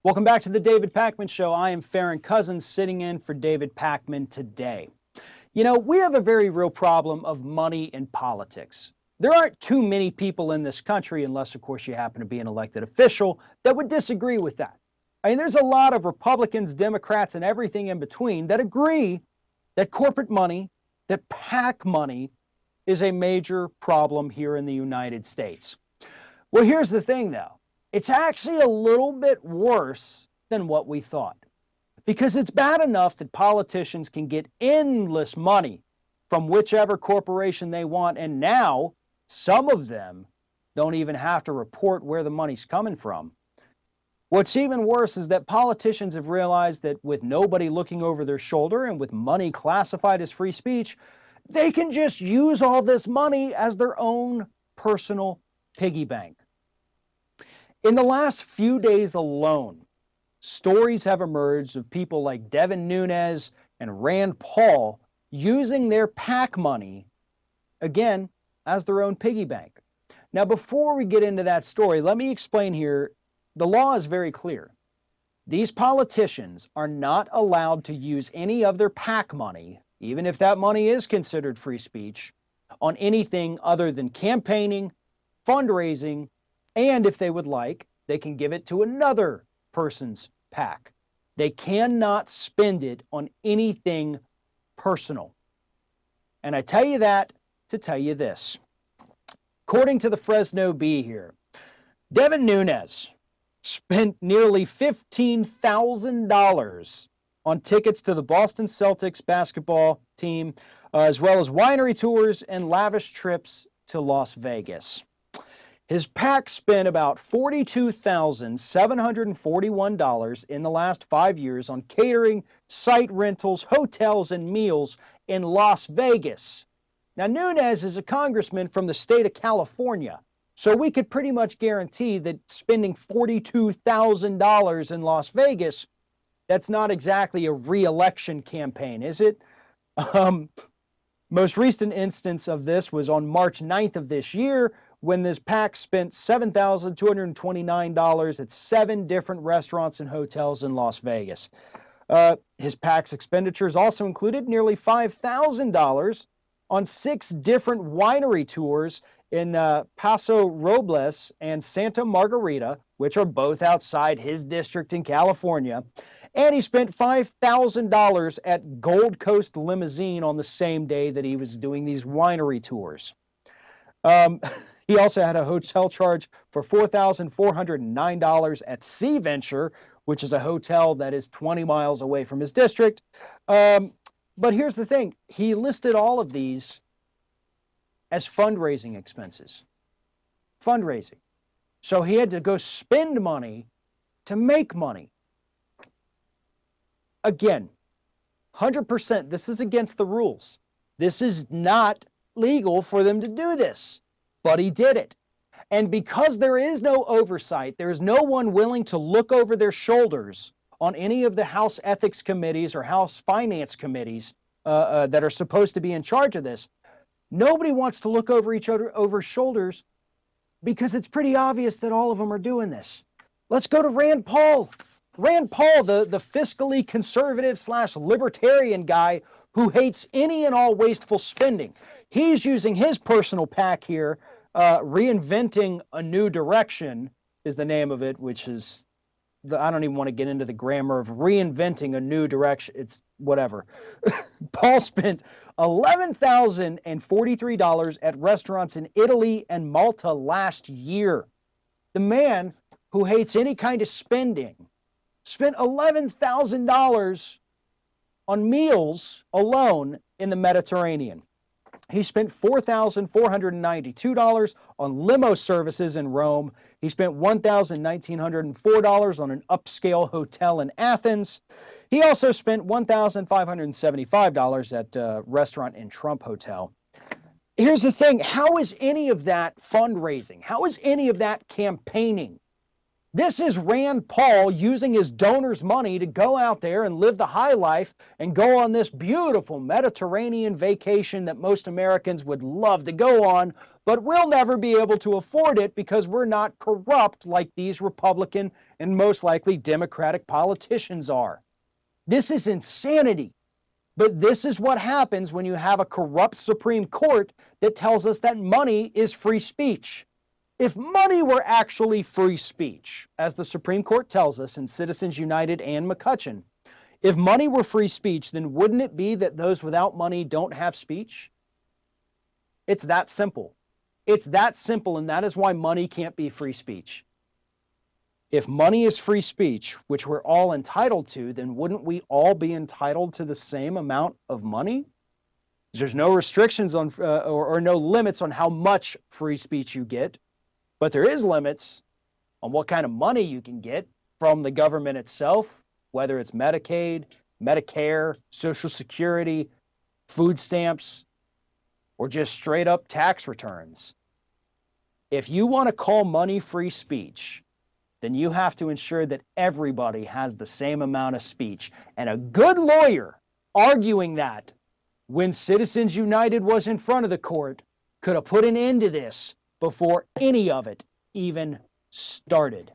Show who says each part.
Speaker 1: Welcome back to the David Pakman Show. I am Farron Cousins sitting in for David Pakman today. You know, we have a very real problem of money in politics. There aren't too many people in this country, unless, of course, you happen to be an elected official, that would disagree with that. I mean, there's a lot of Republicans, Democrats, and everything in between that agree that corporate money, that PAC money, is a major problem here in the United States. Well, here's the thing, though. It's actually a little bit worse than what we thought, because it's bad enough that politicians can get endless money from whichever corporation they want, and now some of them don't even have to report where the money's coming from. What's even worse is that politicians have realized that with nobody looking over their shoulder and with money classified as free speech, they can just use all this money as their own personal piggy bank. In the last few days alone, stories have emerged of people like Devin Nunez and Rand Paul using their PAC money, again, as their own piggy bank. Now, before we get into that story, let me explain here. The law is very clear. These politicians are not allowed to use any of their PAC money, even if that money is considered free speech, on anything other than campaigning, fundraising, and if they would like, they can give it to another person's PAC. They cannot spend it on anything personal. And I tell you that to tell you this. According to the Fresno Bee here, Devin Nunez spent nearly $15,000 on tickets to the Boston Celtics basketball team, as well as winery tours and lavish trips to Las Vegas. His PAC spent about $42,741 in the last 5 years on catering, site rentals, hotels, and meals in Las Vegas. Now, Nunes is a congressman from the state of California, so we could pretty much guarantee that spending $42,000 in Las Vegas, that's not exactly a re-election campaign, is it? Most recent instance of this was on March 9th of this year, when this PAC spent $7,229 at 7 different restaurants and hotels in Las Vegas. His PAC's expenditures also included nearly $5,000 on 6 different winery tours in Paso Robles and Santa Margarita, which are both outside his district in California. And he spent $5,000 at Gold Coast Limousine on the same day that he was doing these winery tours. He also had a hotel charge for $4,409 at Sea Venture, which is a hotel that is 20 miles away from his district. But here's the thing. He listed all of these as fundraising expenses. Fundraising. So he had to go spend money to make money. Again, 100%, this is against the rules. This is not legal for them to do this, but he did it. And because there is no oversight, there is no one willing to look over their shoulders on any of the House Ethics Committees or House Finance Committees that are supposed to be in charge of this. Nobody wants to look over each other over shoulders because it's pretty obvious that all of them are doing this. Let's go to Rand Paul. Rand Paul, the fiscally conservative / libertarian guy who hates any and all wasteful spending. He's using his personal PAC here. Reinventing a New Direction is the name of it, which is, I don't even want to get into the grammar of reinventing a new direction. It's whatever. Paul spent $11,043 at restaurants in Italy and Malta last year. The man who hates any kind of spending spent $11,000 on meals alone in the Mediterranean. He spent $4,492 on limo services in Rome. He spent $1,904 on an upscale hotel in Athens. He also spent $1,575 at a restaurant in Trump Hotel. Here's the thing. How is any of that fundraising? How is any of that campaigning? This is Rand Paul using his donors' money to go out there and live the high life and go on this beautiful Mediterranean vacation that most Americans would love to go on, but we'll never be able to afford it because we're not corrupt like these Republican and most likely Democratic politicians are. This is insanity. But this is what happens when you have a corrupt Supreme Court that tells us that money is free speech. If money were actually free speech, as the Supreme Court tells us in Citizens United and McCutcheon, if money were free speech, then wouldn't it be that those without money don't have speech? It's that simple. It's that simple, and that is why money can't be free speech. If money is free speech, which we're all entitled to, then wouldn't we all be entitled to the same amount of money? There's no restrictions on or no limits on how much free speech you get, but there is limits on what kind of money you can get from the government itself, whether it's Medicaid, Medicare, Social Security, food stamps, or just straight up tax returns. If you want to call money free speech, then you have to ensure that everybody has the same amount of speech. And a good lawyer arguing that when Citizens United was in front of the court could have put an end to this before any of it even started.